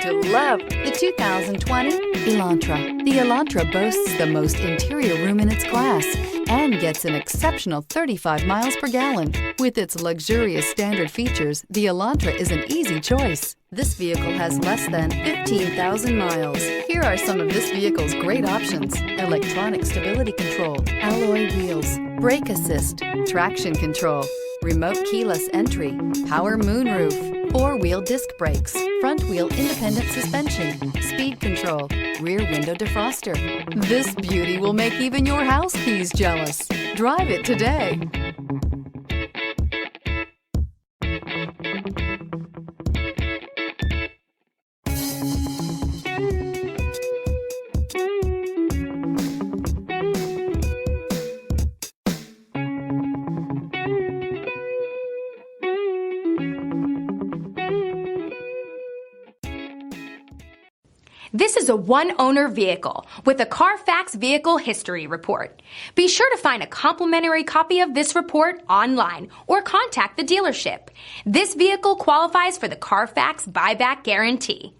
to love the 2020 Elantra. The Elantra boasts the most interior room in its class and gets an exceptional 35 miles per gallon. With its luxurious standard features, the Elantra is an easy choice. This vehicle has less than 15,000 miles. Here are some of this vehicle's great options: electronic stability control, alloy wheels, brake assist, traction control, remote keyless entry, power moonroof, four-wheel disc brakes, front-wheel independent suspension, speed control, rear window defroster. This beauty will make even your house keys jealous. Drive it today. This is a one-owner vehicle with a CARFAX Vehicle History Report. Be sure to find a complimentary copy of this report online or contact the dealership. This vehicle qualifies for the CARFAX Buyback Guarantee.